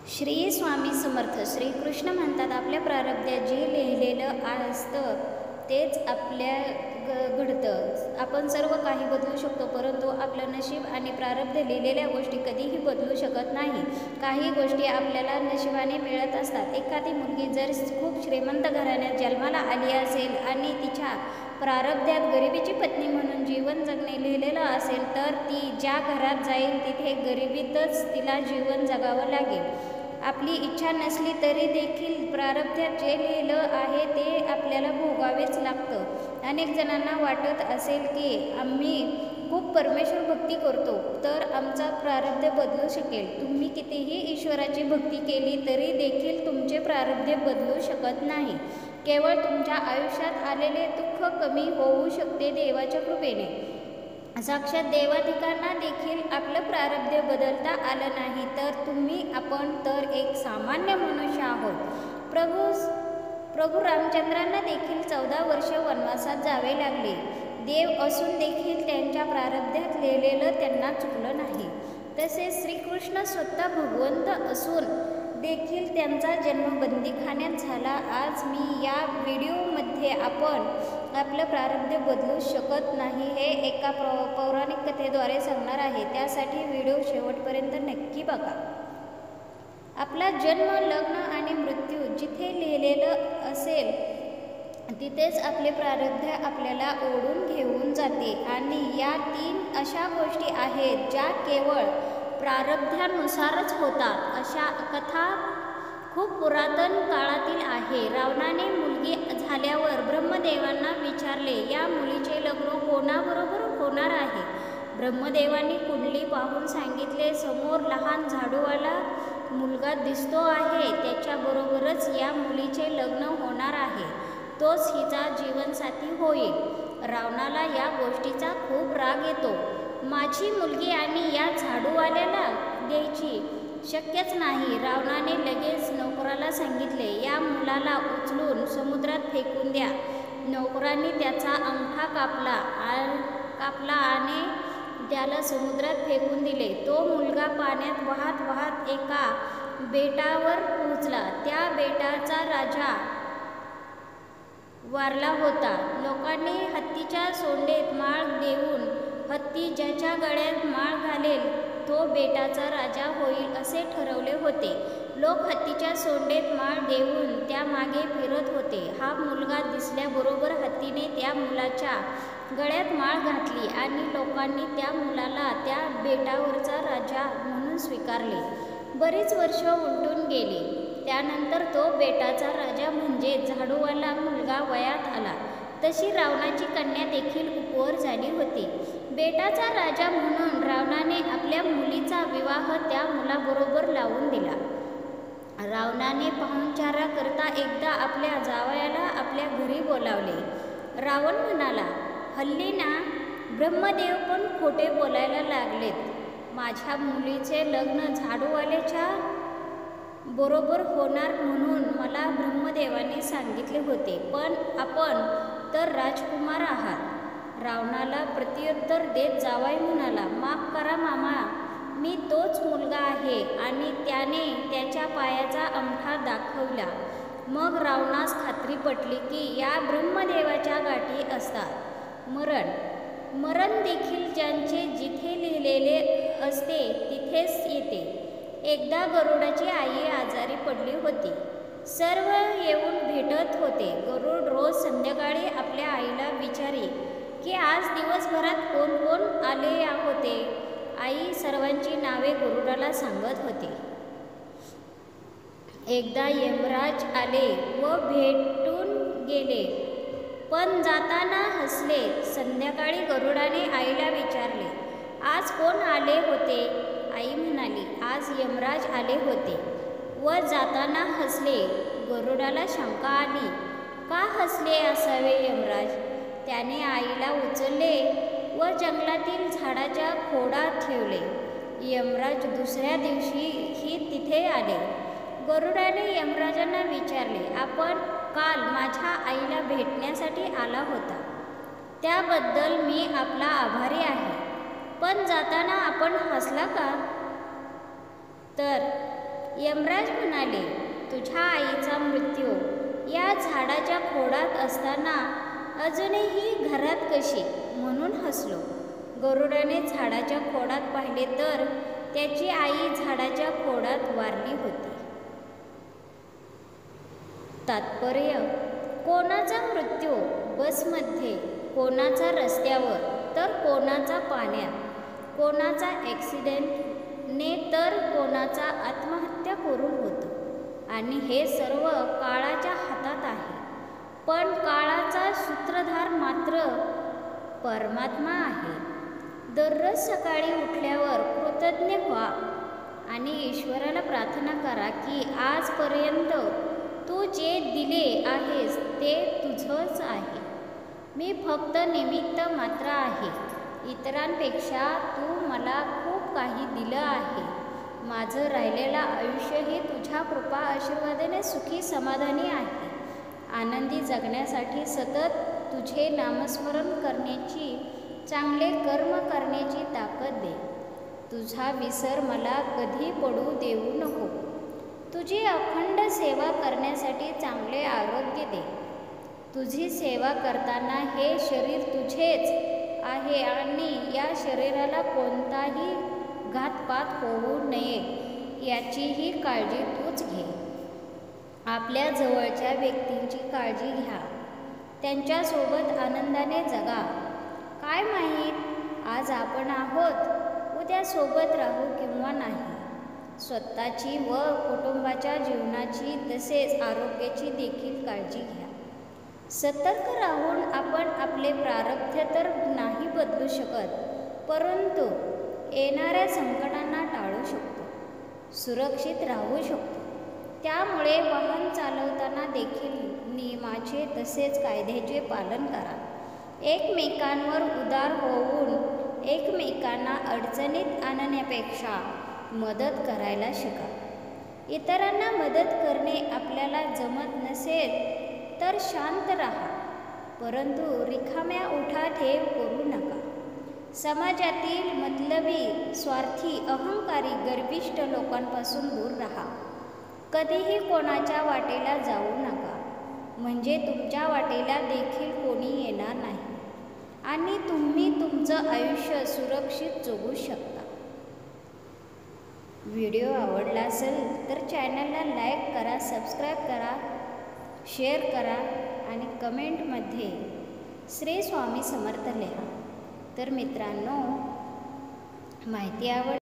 श्री स्वामी समर्थ. श्रीकृष्ण म्हणतात, आपल्या प्रारब्धात जे लिहिलेलं असतं तेच आपल्या घडतं. आपण सर्व काही बदलू शकतो, परंतु आपलं नशीब आणि प्रारब्ध लिहिलेल्या गोष्टी कधीही बदलू शकत नाही. काही गोष्टी आपल्याला नशिबाने मिळत असतात. एखादी मुलगी जर खूप श्रीमंत घराण्यात जन्माला आली असेल आणि तिच्या प्रारब्धात गरिबीची पत्नी म्हणून जीवन जगणे लिहिलेलं असेल, तर ती ज्या घरात जाईल तिथे गरिबीतच तिला जीवन जगावं लागेल. आपली इच्छा नसली तरी देखील प्रारब्धात जे लिहिलं आहे ते आपल्याला भोगावेच लागतं. अनेक जणांना वाटत असेल की आम्ही खूप परमेश्वर भक्ती करतो तर आमचा प्रारब्ध बदलू शकेल. तुम्ही कितीही ईश्वराची भक्ती केली तरी देखील तुमचे प्रारब्ध बदलू शकत नाही. केवळ तुमच्या आयुष्यात आलेले दुःख कमी होऊ शकते देवाच्या कृपेने. साक्षात देवाधिकांना देखील आपलं प्रारब्ध बदलता आलं नाही, तर आपण तर एक सामान्य मनुष्य आहोत. प्रभू रामचंद्रांना देखील 14 वर्ष वनवासात जावे लागले. देव असून देखील त्यांच्या प्रारब्धात लिहिलेलं त्यांना चुकलं नाही. तसेच श्रीकृष्ण स्वतः भगवंत असून देखील त्यांचा जन्म बंदीखान्यात झाला. आज मी या व्हिडिओमध्ये आपण आपलं प्रारब्ध बदलू शकत नाही हे एका पौराणिक कथेद्वारे सांगणार आहे. त्यासाठी व्हिडिओ शेवटपर्यंत नक्की बघा. आपला जन्म, लग्न आणि मृत्यू जिथे लिहिलेलं असेल तिथेच आपले प्रारब्ध आपल्याला ओढून घेऊन जाते. आणि या 3 अशा गोष्टी आहेत ज्या केवळ प्रारब्धानुसारच होतात. अशा कथा खूप पुरातन काळातील आहे. रावणाने मुलगी झाल्यावर ब्रह्मदेवांना विचारले, या मुलीचे लग्न कोणाबरोबर होणार आहे? ब्रह्मदेवांनी कुंडली पाहून सांगितले, समोर लहान झाडूवाला मुलगा दिसतो आहे, त्याच्याबरोबरच या मुलीचे लग्न होणार आहे. तोच हिचा जीवनसाथी होईल. रावणाला या गोष्टीचा खूप राग येतो. माझी मुलगी आणि या झाडूवाल्याला द्यायची शक्यच नाही. रावणाने लगेच नोकराला सांगितले, या मुलाला उचलून समुद्रात फेकून द्या. नोकरांनी त्याचा अंगठा कापला आणि त्याला समुद्रात फेकून दिले. तो मुलगा पाण्यात वाहत वाहत एका बेटावर पोहोचला. त्या बेटाचा राजा वारला होता. लोकांनी हत्तीच्या सोंडेत माळ देऊन हत्ती ज्याच्या गळ्यात माळ घालेल तो बेटाचा राजा होईल असे ठरवले होते. लोक हत्तीच्या सोंडेत माळ देऊन त्यामागे फिरत होते. हा मुलगा दिसल्याबरोबर हत्तीने त्या मुलाच्या गळ्यात माळ घातली आणि लोकांनी त्या मुलाला त्या बेटावरचा राजा म्हणून स्वीकारले. बरीच वर्ष उलटून गेली. त्यानंतर तो बेटाचा राजा म्हणजे झाडूवाला मुलगा वयात आला. तशी रावणाची कन्या देखील उपवर झाली होती. बेटाचा राजा म्हणून रावणाने आपल्या मुलीचा विवाह त्या मुलाबरोबर लावून दिला. रावणाने पाहुणचाराकरता एकदा आपल्या जावयाला आपल्या घरी बोलावले. रावण म्हणाला, हल्ली ना ब्रह्मदेव पण खोटे बोलायला लागलेत. माझ्या मुलीचे लग्न झाडूवाल्याच्या बरोबर होणार म्हणून मला ब्रह्मदेवाने सांगितले होते, पण आपण तर राजकुमार आहात. रावणाला प्रत्युत्तर देत जावई म्हणाला, माफ करा मामा, मी तोच मुलगा आहे. आणि त्याने त्याच्या पायाचा अंगठा दाखवला. मग रावणास खात्री पटली की या ब्रह्मदेवाच्या गाठी असतात. मरण देखील ज्यांचे जिथे लिहिलेले असते तिथेच येते. एकदा गरुडाची आई आजारी पडली होती. सर्व येऊन भेटत होते. गरुड रोज संध्याकाळी आपल्या आईला विचारी की आज दिवसभरात कोण कोण आले होते. आई सर्वांची नावे गरुडाला सांगत होती. एकदा यमराज आले व भेटून गेले, पण जाताना हसले. संध्याकाळी गरुडाने आईला विचारले, आज कोण आले होते? आई म्हणाली, आज यमराज आले होते व जाताना हसले. गरुडाला शंका आली, का हसले असावे यमराज? त्याने आईला उचलले व जंगलातील झाडाच्या खोडात ठेवले. यमराज दुसऱ्या दिवशीही तिथे आले. गरुडाने यमराजांना विचारले, आपण काल माझ्या आईला भेटण्यासाठी आला होता, त्याबद्दल मी आपला आभारी आहे, पण जाताना आपण हसला का? तर यमराज म्हणाले, तुझ्या आईचा मृत्यू या झाडाच्या खोडात असताना अजूनही घरात कशी? म्हणून हसलो. गरुडाने झाडाच्या खोडात पाहिले तर त्याची आई झाडाच्या खोडात वारली होती. तात्पर्य: कोणाचा मृत्यू बसमध्ये, कोणाचा रस्त्यावर तर कोणाचा पाण्यात, कोणाचा ॲक्सिडेंटने तर कोणाचा आत्महत्या करून होतो. आणि हे सर्व काळाच्या हातात आहे. पण काळाचा सूत्रधार मात्र परमात्मा आहे. दररोज सकाळी उठल्यावर कृतज्ञ व्हा आणि ईश्वराला प्रार्थना करा की आजपर्यंत तू जे दिले आहेस ते तुझंच आहे. मी फक्त निमित्त मात्र आहे. इतरांपेक्षा तू मला खूप काही दिलं आहे. माझं राहिलेलं आयुष्यही तुझ्या कृपा आशीर्वादाने सुखी समाधानी आहे. आनंदी जगण्यासाठी सतत तुझे नामस्मरण करण्याची, चांगले कर्म करण्याची ताकद दे. तुझा विसर मला कधी पडू देऊ नको. तुझी अखंड सेवा करण्यासाठी चांगले आरोग्य दे. तुझी सेवा करताना हे शरीर तुझेच आहे आणि या शरीराला कोणताही घातपात होऊ नये याचीही काळजी तूच घे. आपल्या जवळच्या व्यक्तींची काळजी घ्या. त्यांच्यासोबत आनंदाने जगा. काय माहीत आज आपण आहोत, उद्या सोबत राहू किंवा नाही. स्वतःची व कुटुंबाच्या जीवनाची तसेच आरोग्याची देखील काळजी घ्या. सतर्क राहून आपण आपले प्रारब्ध तर नाही बदलू शकत, परंतु येणाऱ्या संकटांना टाळू शकतो, सुरक्षित राहू शकतो. त्यामुळे वाहन चालवताना देखील नियमाचे तसेच कायद्याचे पालन करा. एकमेकांवर उदार होऊन एकमेकांना अडचणीत आणण्यापेक्षा मदत करायला शिका. इतरांना मदत करणे आपल्याला जमत नसेल तर शांत राहा, परंतु रिकाम्या उठाठेव करू नका. समाजातील मतलबी, स्वार्थी, अहंकारी, गर्विष्ठ लोकांपासून दूर राहा. कधीही कोणाच्या वाटेला जाऊ नका, म्हणजे तुमच्या वाटेला देखील कोणी येणार नाही आणि तुम्ही तुमचं आयुष्य सुरक्षित जगू शकता. व्हिडिओ आवडला असेल तर चॅनलला लाईक करा, सबस्क्राईब करा, शेअर करा आणि कमेंटमध्ये श्री स्वामी समर्थ लिहा. तर मित्रांनो, माहिती आवड